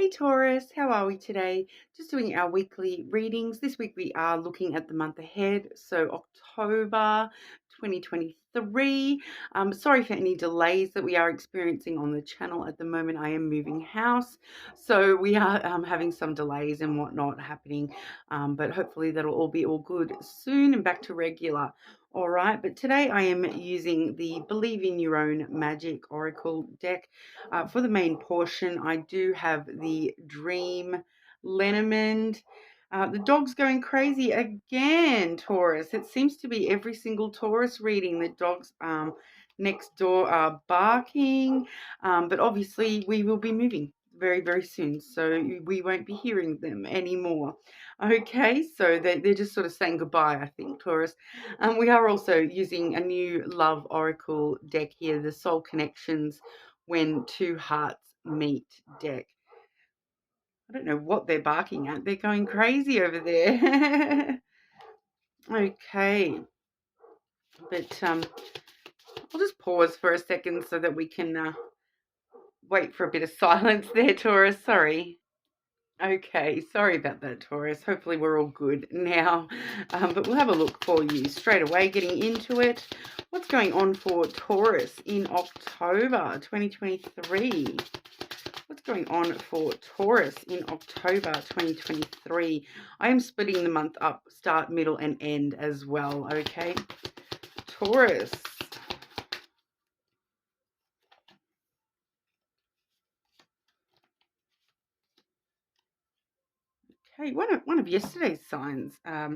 Hey Taurus, how are we today? Just doing our weekly readings. This week we are looking at the month ahead, so October 2023. Sorry for any delays that we are experiencing on the channel at the moment. I am moving house, so we are having some delays and whatnot happening, but hopefully that'll all be all good soon and back to regular. All right, but today I am using the Believe in Your Own Magic Oracle deck. For the main portion, I do have the Dream lenormand. The dog's going crazy again, Taurus. It seems to be every single Taurus reading. The dogs next door are barking, but obviously we will be moving very, very soon, so we won't be hearing them anymore. Okay, so they're just sort of saying goodbye, I think, Taurus. We are also using a new love oracle deck here, the Soul Connections When Two Hearts Meet deck. I don't know what they're barking at. They're going crazy over there. Okay. But I'll just pause for a second so that we can wait for a bit of silence there, Taurus. Sorry. Okay, sorry about that, Taurus. Hopefully we're all good now. But we'll have a look for you straight away, getting into it. What's going on for Taurus in October 2023? What's going on for Taurus in October 2023? I am splitting the month up, start, middle, and end as well, okay? Taurus. Okay, one of yesterday's signs, I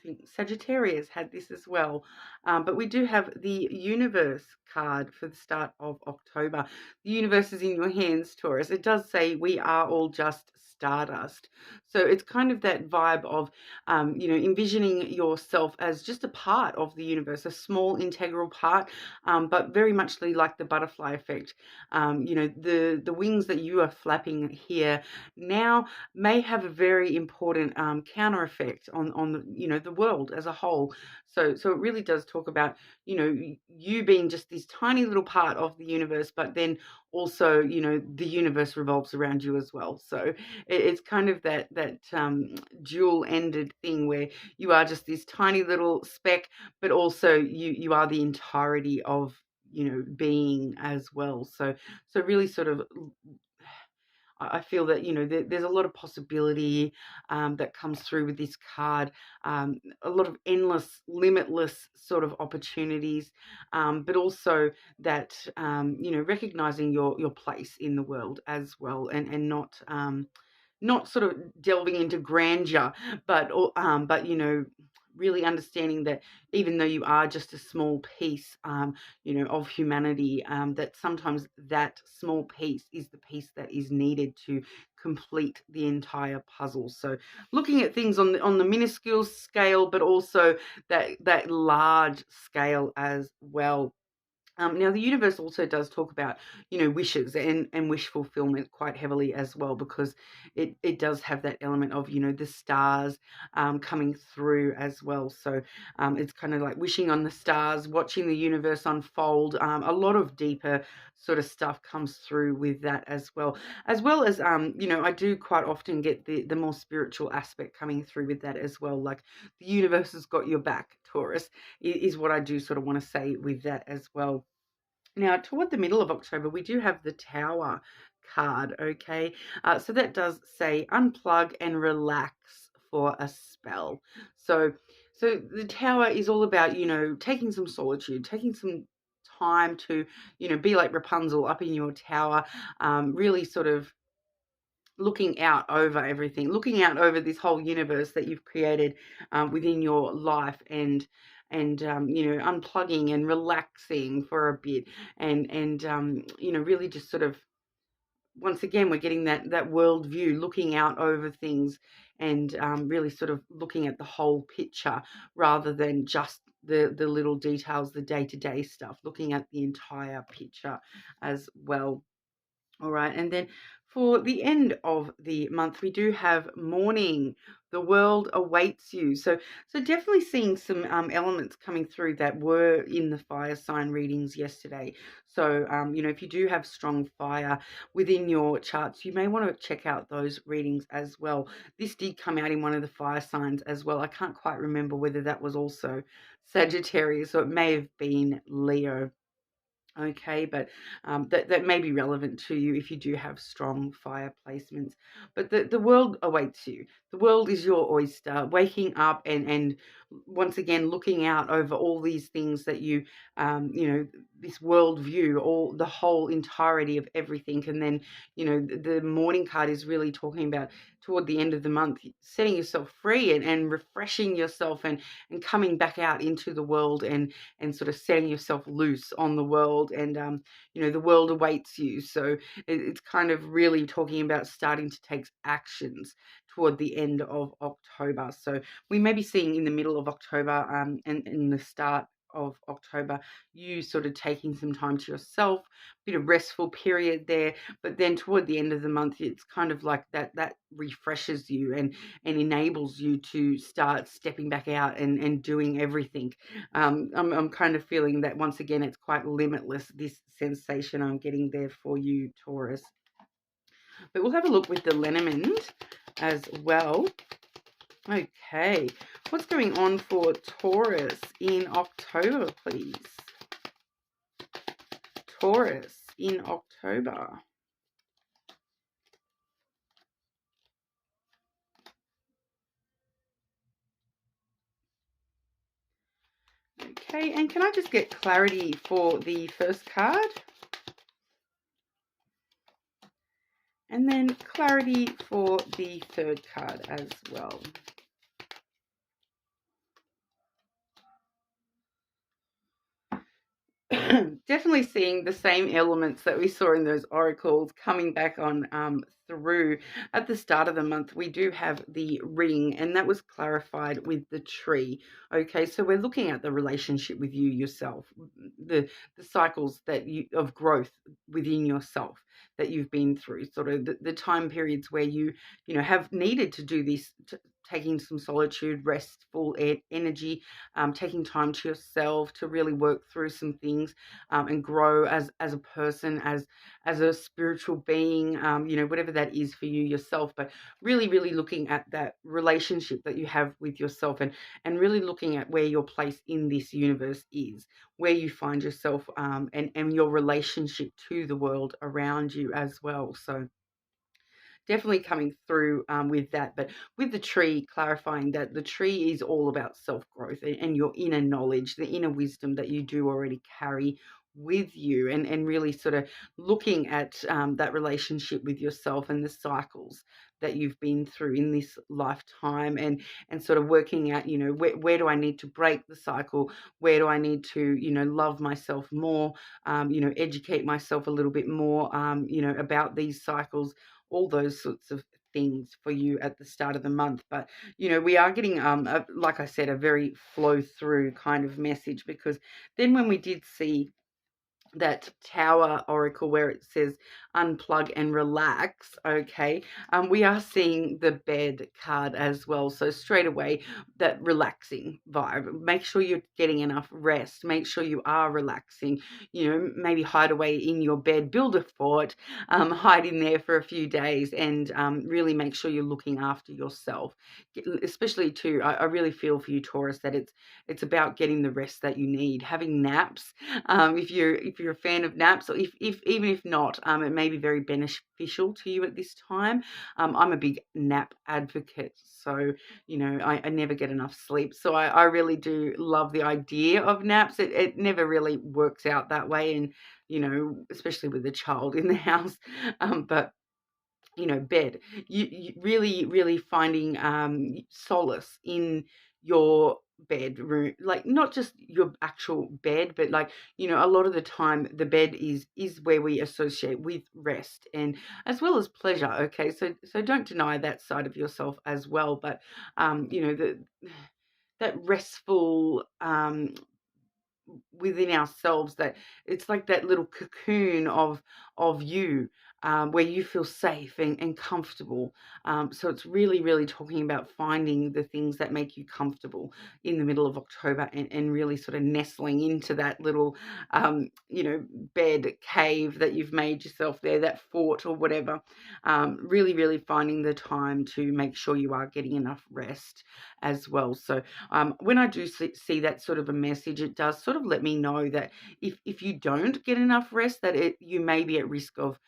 think Sagittarius had this as well, but we do have the Universe card for the start of October. The universe is in your hands, Taurus. It does say we are all just stardust. So it's kind of that vibe of, envisioning yourself as just a part of the universe, a small integral part, but very much like the butterfly effect. The wings that you are flapping here now may have a very important counter effect on the world as a whole. So it really does talk about you being just this tiny little part of the universe, but then also the universe revolves around you as well. So it's kind of that dual-ended thing where you are just this tiny little speck, but also you are the entirety of being as well. So really sort of I feel that there's a lot of possibility that comes through with this card, a lot of endless, limitless sort of opportunities, but also that recognizing your place in the world as well, and not sort of delving into grandeur, but really understanding that even though you are just a small piece, of humanity, that sometimes that small piece is the piece that is needed to complete the entire puzzle. So looking at things on the minuscule scale, but also that large scale as well. Now, the universe also does talk about, wishes and wish fulfillment quite heavily as well, because it does have that element of, the stars coming through as well. So it's kind of like wishing on the stars, watching the universe unfold. A lot of deeper sort of stuff comes through with that as well. As well as, I do quite often get the more spiritual aspect coming through with that as well. Like the universe has got your back, Taurus, is what I do sort of want to say with that as well. Now, toward the middle of October, we do have the Tower card, okay? So that does say unplug and relax for a spell. So the Tower is all about, taking some solitude, taking some time to, be like Rapunzel up in your tower, really sort of looking out over everything, looking out over this whole universe that you've created within your life, and unplugging and relaxing for a bit, and really just sort of, once again, we're getting that world view, looking out over things, and really sort of looking at the whole picture rather than just the little details, the day-to-day stuff, looking at the entire picture as well. All right, and then For the end of the month, we do have morning. The world awaits you. So definitely seeing some elements coming through that were in the fire sign readings yesterday. So, if you do have strong fire within your charts, you may want to check out those readings as well. This did come out in one of the fire signs as well. I can't quite remember whether that was also Sagittarius or it may have been Leo. Okay, but that may be relevant to you if you do have strong fire placements. But the world awaits you. The world is your oyster. Waking up and once again looking out over all these things that this world view, all the whole entirety of everything. And then, the morning card is really talking about toward the end of the month, setting yourself free and refreshing yourself and coming back out into the world and sort of setting yourself loose on the world. And the world awaits you. So it's kind of really talking about starting to take actions toward the end of October. So we may be seeing in the middle of October and in the start of October, you sort of taking some time to yourself, bit of restful period there, but then toward the end of the month, it's kind of like that refreshes you and enables you to start stepping back out and doing everything. I'm kind of feeling that once again, it's quite limitless, this sensation I'm getting there for you, Taurus. But we'll have a look with the lenormand as well. Okay, what's going on for Taurus in October, please? Taurus in October. Okay, and can I just get clarity for the first card? And then clarity for the third card as well. Definitely seeing the same elements that we saw in those oracles coming back on through at the start of the month. We do have the ring, and that was clarified with the tree. Okay, so we're looking at the relationship with you yourself, the cycles that you of growth within yourself that you've been through, sort of the time periods where you have needed to do this. Taking some solitude, restful energy, taking time to yourself to really work through some things and grow as a person, as a spiritual being, whatever that is for you yourself. But really, really looking at that relationship that you have with yourself and really looking at where your place in this universe is, where you find yourself and your relationship to the world around you as well. So definitely coming through with that. But with the tree, clarifying that the tree is all about self-growth and your inner knowledge, the inner wisdom that you do already carry with you, and really sort of looking at that relationship with yourself and the cycles that you've been through in this lifetime, and sort of working out, where do I need to break the cycle, where do I need to, love myself more, educate myself a little bit more, about these cycles, all those sorts of things for you at the start of the month. But we are getting like I said, a very flow through kind of message, because then when we did see that Tower oracle where it says unplug and relax, okay, we are seeing the bed card as well. So straight away, that relaxing vibe. Make sure you're getting enough rest. Make sure you are relaxing. Maybe hide away in your bed, build a fort, hide in there for a few days, and really make sure you're looking after yourself. Especially too, I really feel for you, Taurus, that it's about getting the rest that you need, having naps. If you're a fan of naps, or if even if not, it may be very beneficial to you at this time. I'm a big nap advocate, so I never get enough sleep. So I really do love the idea of naps. It never really works out that way, and especially with a child in the house. But bed. You really, really finding solace in your bedroom, like not just your actual bed, but like a lot of the time the bed is where we associate with rest and as well as pleasure. Okay, so don't deny that side of yourself as well. But that restful within ourselves, that it's like that little cocoon of you where you feel safe and comfortable. So it's really, really talking about finding the things that make you comfortable in the middle of October, and really sort of nestling into that little, bed cave that you've made yourself there, that fort or whatever. Really, really finding the time to make sure you are getting enough rest as well. So when I do see that sort of a message, it does sort of let me know that if you don't get enough rest, that you may be at risk of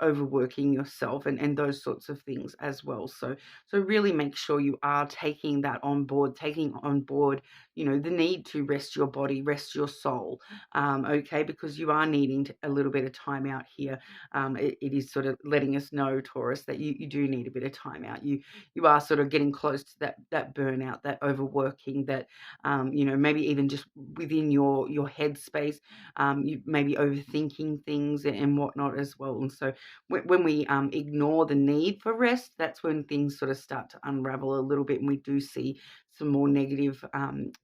overworking yourself and those sorts of things as well. So really make sure you are taking that on board, the need to rest your body, rest your soul, okay, because you are needing a little bit of time out here. It is sort of letting us know, Taurus, that you do need a bit of time out. You are sort of getting close to that burnout, that overworking, that maybe even just within your headspace, you may be overthinking things and whatnot as well. And so when we ignore the need for rest, that's when things sort of start to unravel a little bit, and we do see some more negative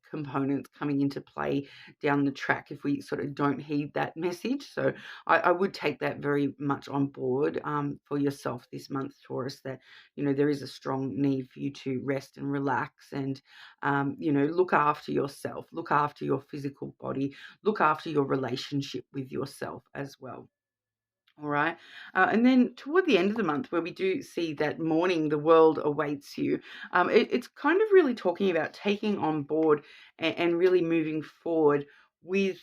components coming into play down the track if we sort of don't heed that message. So I would take that very much on board for yourself this month, Taurus, that, there is a strong need for you to rest and relax and, look after yourself, look after your physical body, look after your relationship with yourself as well. All right. And then toward the end of the month, where we do see that morning, the world awaits you, it's kind of really talking about taking on board and really moving forward with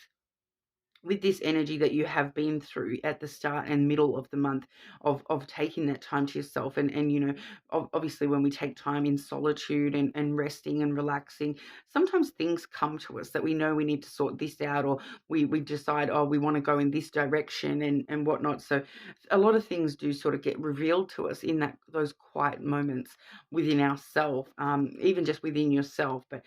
this energy that you have been through at the start and middle of the month, of taking that time to yourself. And obviously when we take time in solitude and resting and relaxing, sometimes things come to us that we know we need to sort this out, or we decide, oh, we want to go in this direction and whatnot. So a lot of things do sort of get revealed to us in those quiet moments within ourselves, even just within yourself. But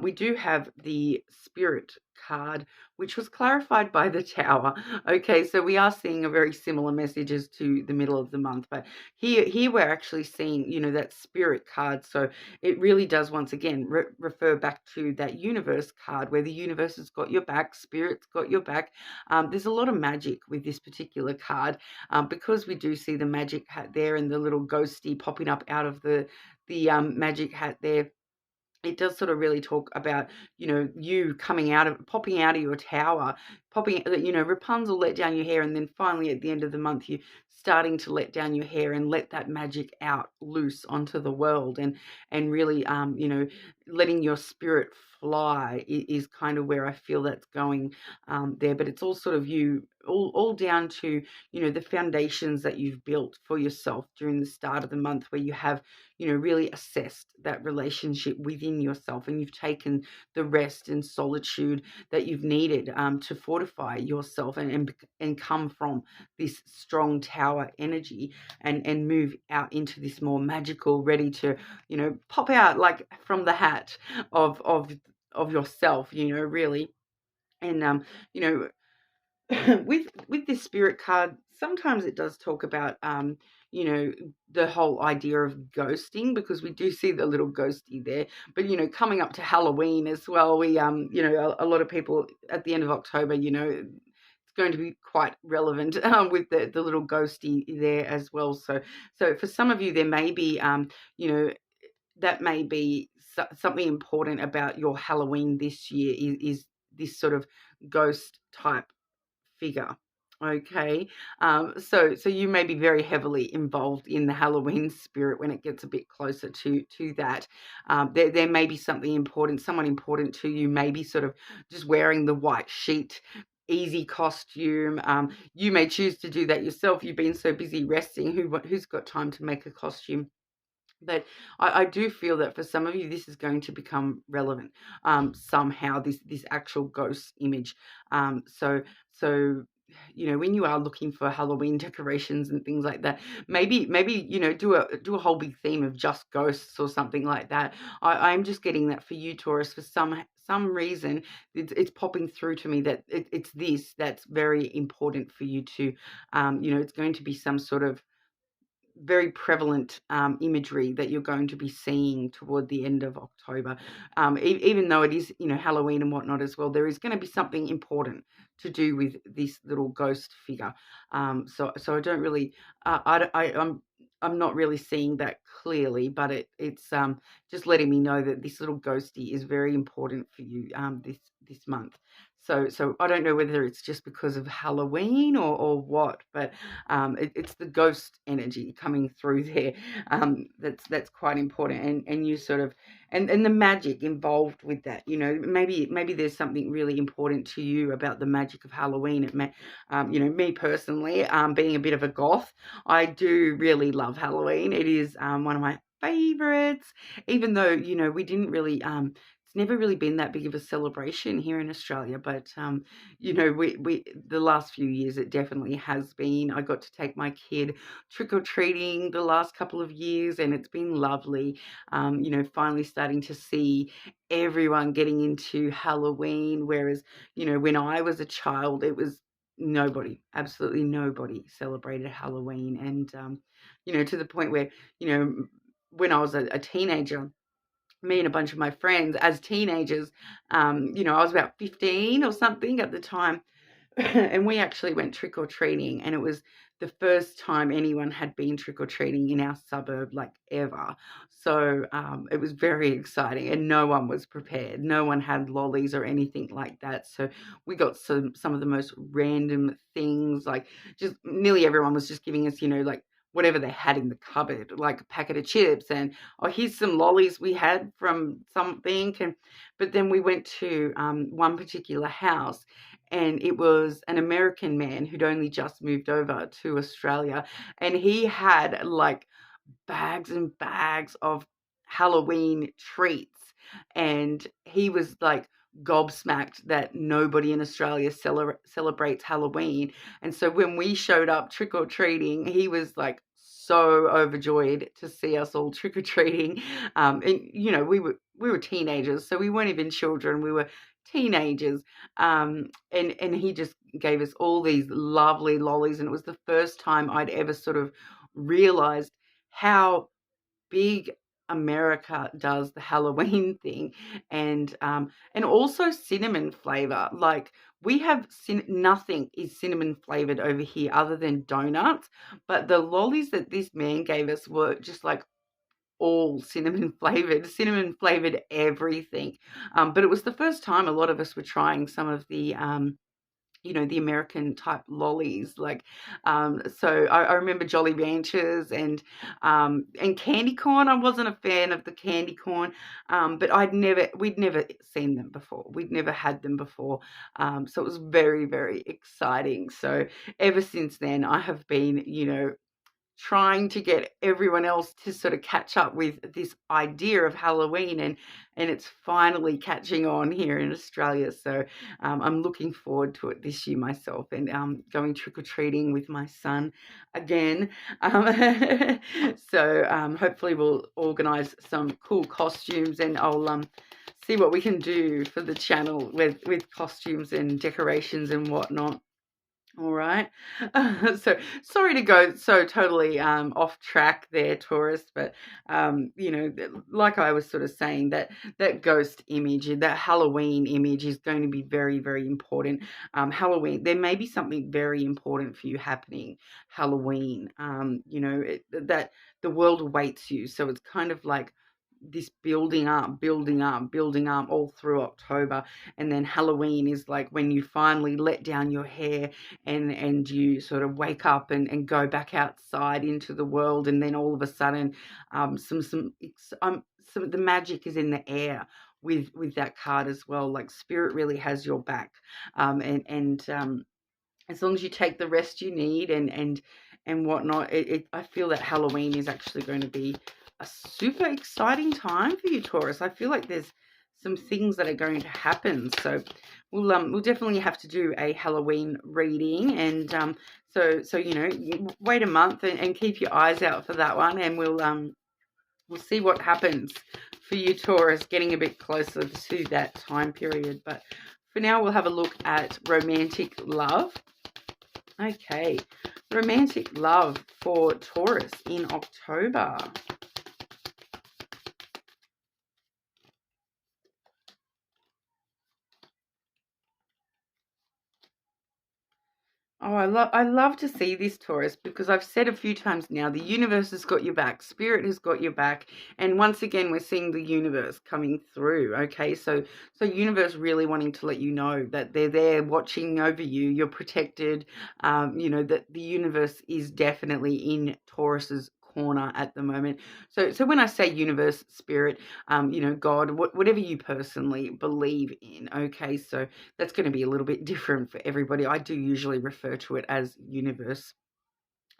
we do have the Spirit card, which was clarified by the Tower. Okay, so we are seeing a very similar messages to the middle of the month, but here we're actually seeing, that Spirit card. So it really does once again refer back to that Universe card, where the universe has got your back, Spirit's got your back. There's a lot of magic with this particular card, because we do see the magic hat there and the little ghosty popping up out of the magic hat there. It does sort of really talk about, you popping out of your tower, Rapunzel let down your hair, and then finally at the end of the month, you starting to let down your hair and let that magic out loose onto the world, and really, letting your spirit fly is kind of where I feel that's going there. But it's all sort of all down to, the foundations that you've built for yourself during the start of the month, where you have, really assessed that relationship within yourself, and you've taken the rest and solitude that you've needed to fortify yourself and come from this strong tower energy and move out into this more magical, ready to, pop out like from the hat of yourself, really. And you know with this Spirit card, sometimes it does talk about the whole idea of ghosting, because we do see the little ghosty there. But coming up to Halloween as well, we a lot of people at the end of October, it's going to be quite relevant with the little ghosty there as well. So for some of you, there may be that may be something important about your Halloween this year, is this sort of ghost type figure. Okay, so you may be very heavily involved in the Halloween spirit when it gets a bit closer to that. There may be something important, someone important to you, maybe sort of just wearing the white sheet, easy costume. You may choose to do that yourself. You've been so busy resting. Who's got time to make a costume? But I do feel that for some of you, this is going to become relevant somehow. This actual ghost image. So when you are looking for Halloween decorations and things like that, maybe do a whole big theme of just ghosts or something like that. I'm just getting that for you, Taurus. For some reason, it's popping through to me that it's this that's very important for you to. It's going to be some sort of very prevalent imagery that you're going to be seeing toward the end of October. Even though it is, Halloween and whatnot as well, there is going to be something important to do with this little ghost figure. So I don't really, I'm not really seeing that clearly, but it's just letting me know that this little ghosty is very important for you this month. So I don't know whether it's just because of Halloween or what, but it's the ghost energy coming through there. That's quite important, and you sort of and the magic involved with that. Maybe there's something really important to you about the magic of Halloween. It may, me personally, being a bit of a goth, I do really love Halloween. It is one of my favorites, even though we didn't really it's never really been that big of a celebration here in Australia, but we the last few years it definitely has been. I got to take my kid trick or treating the last couple of years, and it's been lovely. Finally starting to see everyone getting into Halloween, whereas when I was a child, it was nobody, absolutely nobody celebrated Halloween, and to the point where when I was a teenager, me and a bunch of my friends as teenagers, I was about 15 or something at the time, and we actually went trick-or-treating, and it was the first time anyone had been trick-or-treating in our suburb, like, ever. So it was very exciting, and no one was prepared. No one had lollies or anything like that. So we got some of the most random things, like just nearly everyone was just giving us, like whatever they had in the cupboard, like a packet of chips, and here's some lollies we had from something. But then we went to one particular house, and it was an American man who'd only just moved over to Australia, and he had like bags and bags of Halloween treats, and he was like gobsmacked that nobody in Australia celebrates Halloween. And so when we showed up trick-or-treating, he was like so overjoyed to see us all trick-or-treating. And we were teenagers, so we weren't even children, we were teenagers. And he just gave us all these lovely lollies, and it was the first time I'd ever sort of realized how big America does the Halloween thing, and also cinnamon flavor. Like, we have nothing is cinnamon flavored over here other than donuts, but the lollies that this man gave us were just like all cinnamon flavored everything. But it was the first time a lot of us were trying some of the the American type lollies, like, so I remember Jolly Ranchers and candy corn. I wasn't a fan of the candy corn, but we'd never seen them before. We'd never had them before, so it was very, very exciting. So ever since then, I have been, trying to get everyone else to sort of catch up with this idea of Halloween, and it's finally catching on here in Australia. So I'm looking forward to it this year myself, and going trick-or-treating with my son again. So hopefully we'll organise some cool costumes, and I'll see what we can do for the channel with costumes and decorations and whatnot. All right. So sorry to go so totally off track there, Taurus, but like I was sort of saying, that ghost image, that Halloween image is going to be very, very important. Halloween, there may be something very important for you happening Halloween. That the world awaits you. So it's kind of like this building up all through October, and then Halloween is like when you finally let down your hair and you sort of wake up and go back outside into the world, and then all of a sudden some the magic is in the air with that card as well. Like, spirit really has your back, and as long as you take the rest you need and whatnot, I feel that Halloween is actually going to be a super exciting time for you, Taurus. I feel like there's some things that are going to happen. So we'll definitely have to do a Halloween reading, and so wait a month and keep your eyes out for that one, and we'll see what happens for you, Taurus, getting a bit closer to that time period. But for now, we'll have a look at romantic love. Okay, romantic love for Taurus in October. Oh, I love to see this, Taurus, because I've said a few times now, the universe has got your back, spirit has got your back, and once again we're seeing the universe coming through. Okay, so universe really wanting to let you know that they're there watching over you, you're protected. That the universe is definitely in Taurus's corner at the moment. So when I say universe, spirit, God, whatever you personally believe in. Okay, so that's going to be a little bit different for everybody. I do usually refer to it as universe.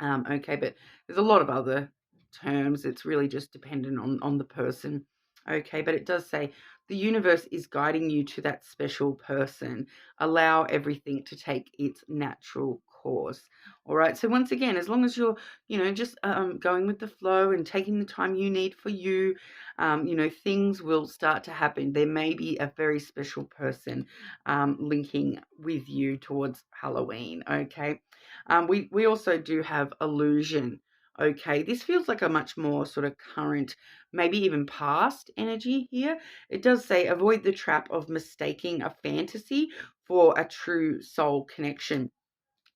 Okay, but there's a lot of other terms. It's really just dependent on the person. Okay, but it does say the universe is guiding you to that special person. Allow everything to take its natural course. All right. So once again, as long as you're, just going with the flow and taking the time you need for you, things will start to happen. There may be a very special person linking with you towards Halloween. Okay. We also do have illusion. Okay, this feels like a much more sort of current, maybe even past energy here. It does say avoid the trap of mistaking a fantasy for a true soul connection.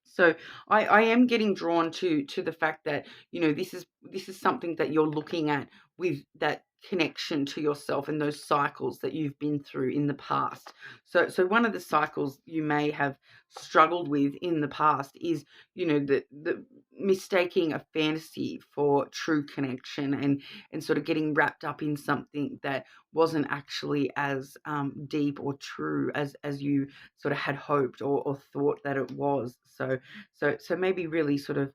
So I am getting drawn to the fact that this is something that you're looking at with that connection to yourself and those cycles that you've been through in the past. So one of the cycles you may have struggled with in the past is the mistaking a fantasy for true connection and sort of getting wrapped up in something that wasn't actually as deep or true as you sort of had hoped or thought that it was. So maybe really sort of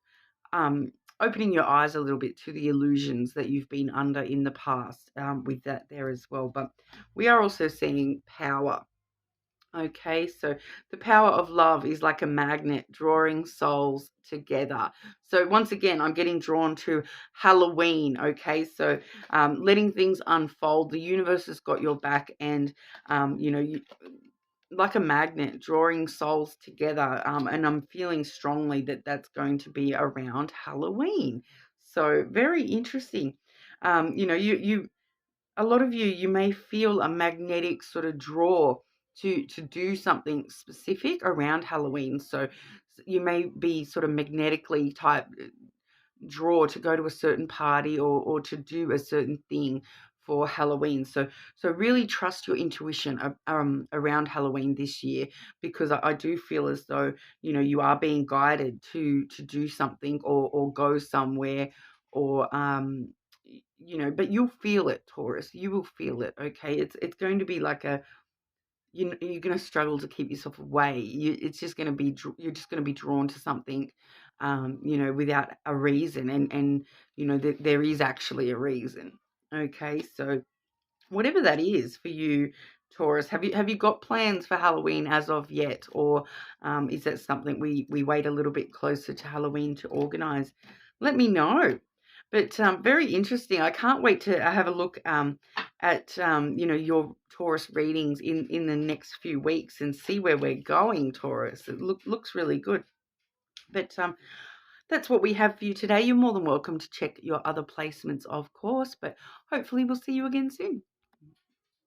opening your eyes a little bit to the illusions that you've been under in the past with that there as well. But we are also seeing power. Okay, so the power of love is like a magnet drawing souls together. So once again, I'm getting drawn to Halloween. Okay, so letting things unfold. The universe has got your back, and like a magnet drawing souls together, and I'm feeling strongly that that's going to be around Halloween. So very interesting. You a lot of you may feel a magnetic sort of draw to do something specific around Halloween. So you may be sort of magnetically type draw to go to a certain party or to do a certain thing for Halloween. So really trust your intuition around Halloween this year, because I do feel as though you are being guided to do something or go somewhere or but you'll feel it, Taurus. You will feel it. Okay, it's going to be like you're going to struggle to keep yourself away. It's just going to be you're just going to be drawn to something, without a reason, and there is actually a reason. Okay, so whatever that is for you, Taurus, have you got plans for Halloween as of yet, or is that something we wait a little bit closer to Halloween to organise? Let me know. But very interesting. I can't wait to have a look at your Taurus readings in the next few weeks and see where we're going, Taurus. It looks really good. But that's what we have for you today. You're more than welcome to check your other placements, of course, but hopefully we'll see you again soon.